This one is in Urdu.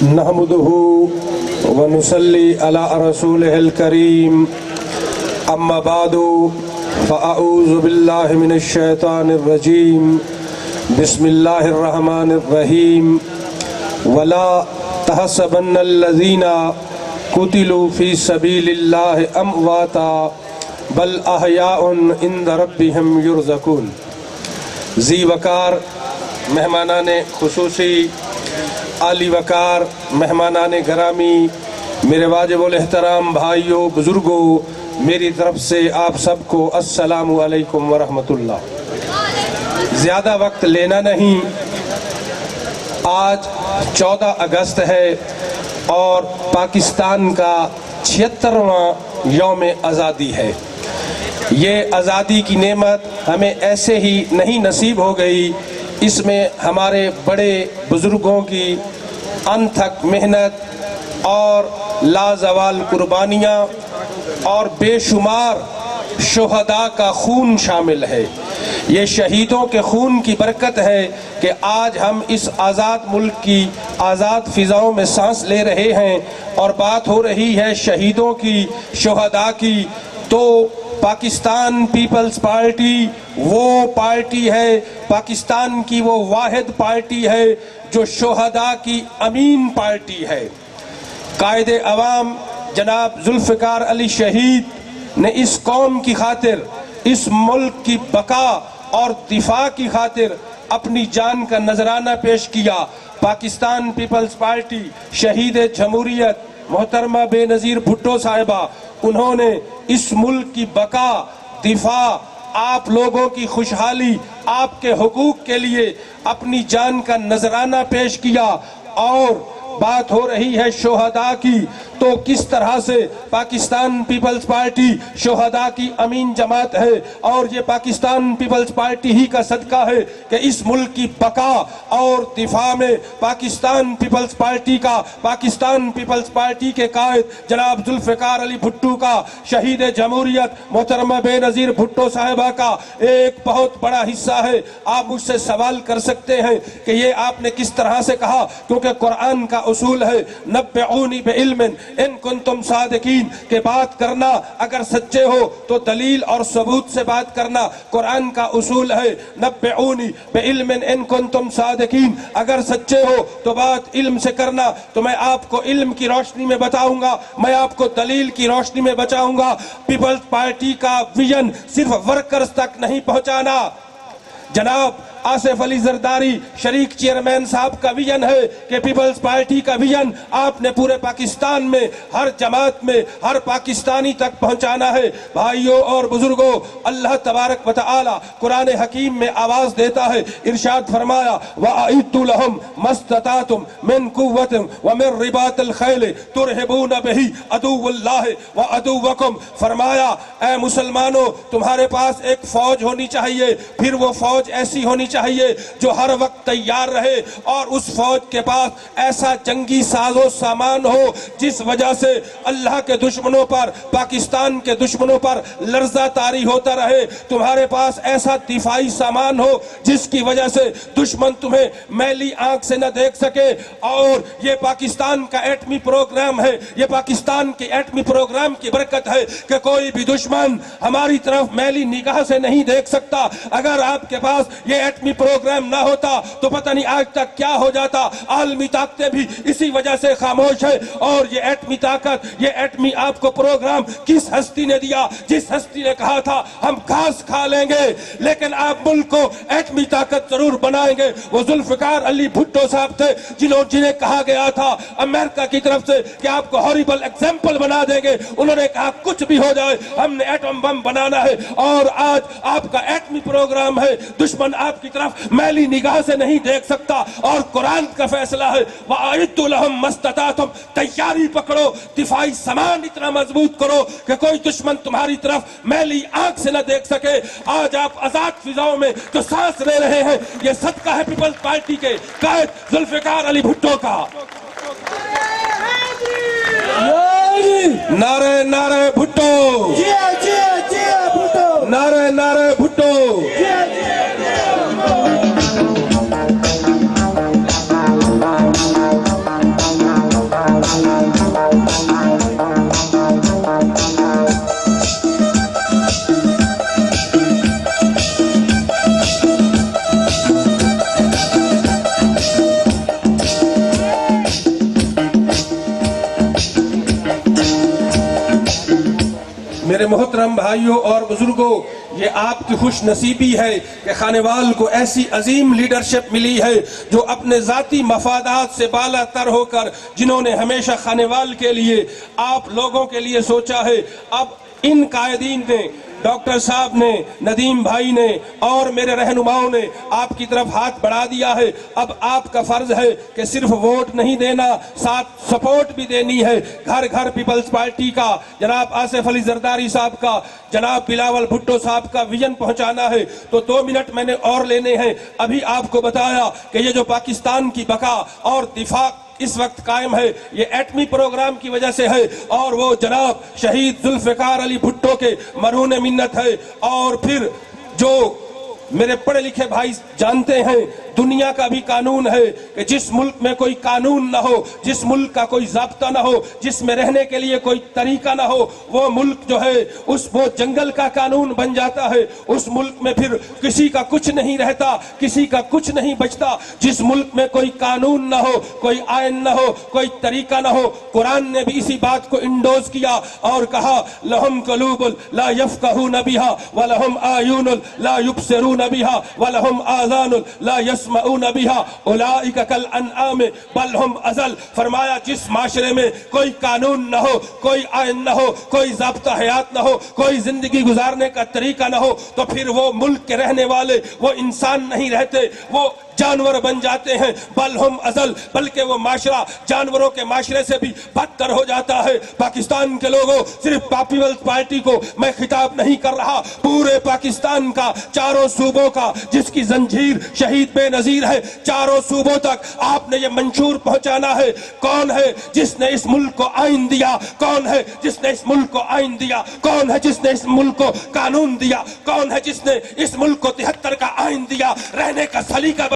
نحمده ونصلي على رسوله الكريم اما بعد فاعوذ بالله من الشيطان الرجيم بسم الله الرحمن الرحيم ولا تحسبن الذين قتلوا في سبيل الله امواتا بل احیاء عند ربهم یرزقون۔ ذی وقار مہمانان خصوصی، عالی وقار مہمانان گرامی، میرے واجب الاحترام بھائیوں بزرگوں، میری طرف سے آپ سب کو السلام علیکم ورحمۃ اللہ۔ زیادہ وقت لینا نہیں، آج 14 اگست ہے اور پاکستان کا 76واں یوم آزادی ہے۔ یہ آزادی کی نعمت ہمیں ایسے ہی نہیں نصیب ہو گئی، اس میں ہمارے بڑے بزرگوں کی انتھک محنت اور لازوال قربانیاں اور بے شمار شہداء کا خون شامل ہے۔ یہ شہیدوں کے خون کی برکت ہے کہ آج ہم اس آزاد ملک کی آزاد فضاؤں میں سانس لے رہے ہیں اور بات ہو رہی ہے شہیدوں کی، شہداء کی۔ تو پاکستان پیپلز پارٹی وہ پارٹی ہے، پاکستان کی وہ واحد پارٹی ہے جو شہداء کی امین پارٹی ہے۔ قائد عوام جناب ذوالفقار علی شہید نے اس قوم کی خاطر، اس ملک کی بقا اور دفاع کی خاطر اپنی جان کا نذرانہ پیش کیا۔ پاکستان پیپلز پارٹی شہید جمہوریت محترمہ بے نظیر بھٹو صاحبہ، انہوں نے اس ملک کی بقا، دفاع، آپ لوگوں کی خوشحالی، آپ کے حقوق کے لیے اپنی جان کا نذرانہ پیش کیا۔ اور بات ہو رہی ہے شہداء کی، تو کس طرح سے پاکستان پیپلز پارٹی شہداء کی امین جماعت ہے، اور یہ پاکستان پیپلز پارٹی ہی کا صدقہ ہے کہ اس ملک کی بقا اور دفاع میں پاکستان پیپلز پارٹی کے قائد جناب ذوالفقار علی بھٹو کا، شہید جمہوریت محترمہ بے نظیر بھٹو صاحبہ کا ایک بہت بڑا حصہ ہے۔ آپ مجھ سے سوال کر سکتے ہیں کہ یہ آپ نے کس طرح سے کہا، کیونکہ قرآن کا اصول ہے نبئونی بعلم ان کنتم صادقین، کہ بات کرنا اگر سچے ہو تو دلیل اور ثبوت سے بات کرنا۔ قرآن کا اصول ہے نبئونی بعلم ان کنتم صادقین، اگر سچے ہو تو بات علم سے کرنا۔ تو میں آپ کو علم کی روشنی میں بتاؤں گا، میں آپ کو دلیل کی روشنی میں بتاؤں گا۔ پیپلز پارٹی کا ویژن صرف ورکرز تک نہیں پہنچانا۔ جناب آصف علی زرداری شریک چیئرمین صاحب کا ویژن ہے کہ پیپلز پارٹی کا ویژن آپ نے پورے پاکستان میں ہر جماعت میں ہر پاکستانی تک پہنچانا ہے۔ بھائیوں اور بزرگوں، اللہ تبارک و تعالی قرآن حکیم میں آواز دیتا ہے، ارشاد فرمایا وَأَعِدُّوا لَهُم مَا اسْتَطَعْتُم مِّن قُوَّةٍ وَمِن رِّبَاطِ الْخَيْلِ تُرْهِبُونَ بِهِ عَدُوَّ اللَّهِ وَعَدُوَّكُمْ۔ فرمایا اے مسلمانوں، تمہارے پاس ایک فوج ہونی چاہیے، پھر وہ فوج ایسی ہونی چاہیے جو ہر وقت تیار رہے، اور اس فوج کے پاس ایسا جنگی ساز و سامان ہو جس وجہ سے اللہ کے دشمنوں پر، پاکستان کے دشمنوں پر لرزہ طاری ہوتا رہے۔ تمہارے پاس ایسا دفاعی سامان ہو جس کی وجہ سے دشمن تمہیں میلی آنکھ سے نہ دیکھ سکے۔ اور یہ پاکستان کا ایٹمی پروگرام ہے، یہ پاکستان کے ایٹمی پروگرام کی برکت ہے کہ کوئی بھی دشمن ہماری طرف میلی نگاہ سے نہیں دیکھ سکتا۔ اگر آپ کے پاس یہ ایٹمی پروگرام نہ ہوتا تو پتہ نہیں آج تک کیا ہو جاتا۔ عالمی طاقتیں بھی اسی وجہ سے خاموش ہے۔ اور یہ ایٹمی طاقت، یہ ایٹمی آپ کو پروگرام کس ہستی نے دیا؟ جس ہستی نے کہا تھا ہم گھاس کھا لیں گے لیکن آپ ملک کو ایٹمی طاقت ضرور بنائیں گے، وہ ذوالفقار علی بھٹو صاحب تھے جنہیں کہا گیا تھا امریکہ کی طرف سے کہ آپ کو ہاریبل ایگزامپل بنا دیں گے۔ انہوں نے کہا کچھ بھی ہو جائے ہم نے ایٹم بم بنانا ہے۔ اور آج آپ کا ایٹمی پروگرام ہے، دشمن آپ کی طرف میلی نگاہ سے نہیں دیکھ سکتا۔ اور قرآن کا فیصلہ ہے وَأَعِدُّوا لَهُم مَا اسْتَطَعْتُم، تیاری پکڑو، دفاعی سامان اتنا مضبوط کرو کہ کوئی دشمن تمہاری طرف میلی آنکھ سے نہ دیکھ سکے۔ آج آپ آزاد فضاؤں میں جو سانس لے رہے ہیں، یہ صدقہ ہے پیپلز پارٹی کے قائد ذوالفقار علی بھٹو کا۔ نعرہ نعرہ بھٹو، نعرہ نعرہ بھٹو۔ میرے محترم بھائیوں اور بزرگوں، یہ آپ کی خوش نصیبی ہے کہ خانوال کو ایسی عظیم لیڈرشپ ملی ہے جو اپنے ذاتی مفادات سے بالا تر ہو کر، جنہوں نے ہمیشہ خانوال کے لیے، آپ لوگوں کے لیے سوچا ہے۔ اب ان قائدین نے، ڈاکٹر صاحب نے، ندیم بھائی نے اور میرے رہنماؤں نے آپ کی طرف ہاتھ بڑھا دیا ہے۔ اب آپ کا فرض ہے کہ صرف ووٹ نہیں دینا، ساتھ سپورٹ بھی دینی ہے۔ گھر گھر پیپلز پارٹی کا، جناب آصف علی زرداری صاحب کا، جناب بلاول بھٹو صاحب کا ویژن پہنچانا ہے۔ تو 2 منٹ میں نے اور لینے ہیں۔ ابھی آپ کو بتایا کہ یہ جو پاکستان کی بقا اور دفاع اس وقت قائم ہے، یہ ایٹمی پروگرام کی وجہ سے ہے، اور وہ جناب شہید ذوالفقار علی بھٹو کے مرہون منت ہے۔ اور پھر جو میرے پڑھے لکھے بھائی جانتے ہیں، دنیا کا بھی قانون ہے کہ جس ملک میں کوئی قانون نہ ہو، جس ملک کا کوئی ضابطہ نہ ہو، جس میں رہنے کے لیے کوئی طریقہ نہ ہو، وہ ملک جو ہے وہ جنگل کا قانون بن جاتا ہے۔ اس ملک میں پھر کسی کا کچھ نہیں رہتا، کسی کا کچھ نہیں بچتا۔ جس ملک میں کوئی قانون نہ ہو، کوئی آئین نہ ہو، کوئی طریقہ نہ ہو، قرآن نے بھی اسی بات کو انڈوز کیا اور کہا لہم قلوب لا یفقہون بہا ولہم اعین لا یبصرون بہا ولہم آذان لا یسمعون بہا اولئک کالانعام بل ہم اضل۔ فرمایا جس معاشرے میں کوئی قانون نہ ہو، کوئی آئین نہ ہو، کوئی ضابطہ حیات نہ ہو، کوئی زندگی گزارنے کا طریقہ نہ ہو، تو پھر وہ ملک کے رہنے والے وہ انسان نہیں رہتے، وہ جانور بن جاتے ہیں۔ بل ہم ازل، بلکہ وہ معاشرہ جانوروں کے معاشرے سے بھی بدتر ہو جاتا ہے۔ پاکستان کے لوگوں، صرف پیپلز پارٹی کو میں خطاب نہیں کر رہا، پورے پاکستان کا، چاروں صوبوں کا، جس کی زنجیر شہید بے نظیر ہے، چاروں صوبوں تک آپ نے یہ منشور پہنچانا ہے۔ کون ہے جس نے اس ملک کو آئین دیا؟ کون ہے جس نے اس ملک کو آئین دیا؟ کون ہے جس نے اس ملک کو قانون دیا؟ کون ہے جس نے اس ملک کو 73 کا آئین دیا؟ رہنے کا سلیقہ